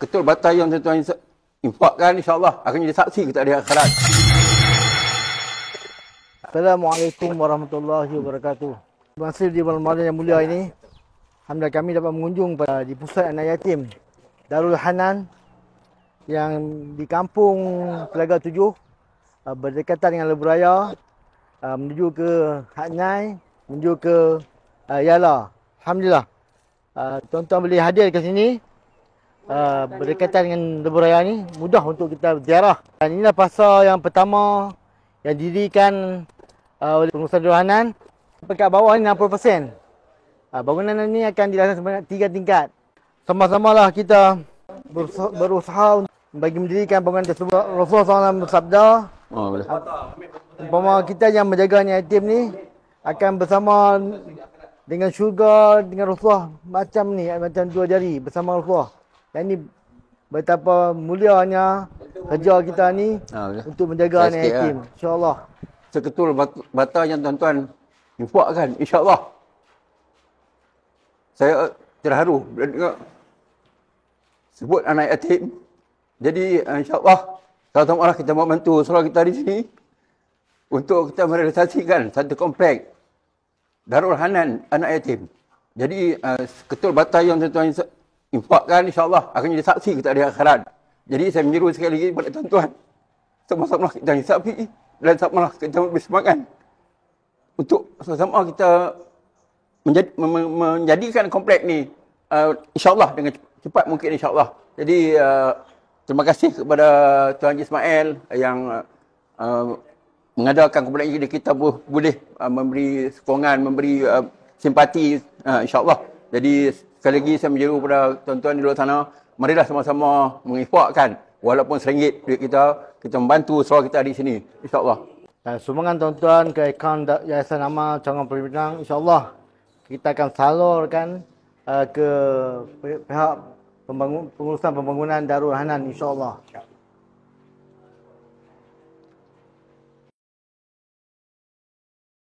ketul batal yang tuan-tuan infakkan, insya-Allah akan jadi saksi kita di akhirat. Assalamualaikum warahmatullahi wabarakatuh. Masa di bulan Ramadan yang mulia ini, alhamdulillah kami dapat mengunjung di pusat anak yatim Darul Hanan yang di kampung Telaga 7, berdekatan dengan Lebuh menuju ke Hak Nai, menuju ke Yala. Alhamdulillah, tuan-tuan boleh hadir ke sini berdekatan dengan Lebuh Raya ni, mudah untuk kita ziarah. Dan inilah pasar yang pertama yang didirikan oleh pengurusan Darul Hanan. Pekat bawah ni 60%. Bangunan ini akan dilaksanakan sebanyak 3 tingkat. Sama-samalah kita berusaha bagi mendirikan bangunan tersebut. Rasulullah SAW bersabda, umpama kita yang menjaga anak yatim ni akan bersama dengan syurga dengan Rasulullah macam ni, macam 2 jari bersama Rasulullah. Dan ini betapa mulianya kerja kita ni untuk menjaga anak yatim. InsyaAllah. Seketul batal yang tuan-tuan infakkan, insya-Allah. Saya terharu bila dengar sebut anak yatim. Jadi insya-Allah sama-sama kita mau bantu saudara kita di sini untuk kita merealisasikan satu komplek Darul Hanan anak yatim. Jadi ketul batal yang tuan-tuan infakkan, insya-Allah akan jadi saksi kita di akhirat. Jadi saya menyeru sekali lagi kepada tuan-tuan, sama-sama kita hisapi dan sama-sama kita bersemangat untuk sama-sama kita menjadikan komplek ni insya-Allah dengan cepat mungkin, insya-Allah. Jadi terima kasih kepada Tuan Haji Ismail yang mengadakan komplek ini. Kita boleh memberi sokongan, memberi simpati, insya-Allah. Jadi sekali lagi saya menyeru kepada tuan-tuan di luar sana, marilah sama-sama menginfakkan walaupun RM1 duit kita membantu saudara kita di sini, insya-Allah. Dan sumbangan tuan-tuan ke akaun Yayasan Amal Cawangan Pulau Pinang, insya-Allah kita akan salurkan ke pihak pengurusan pembangunan Darul Hanan, insya-Allah.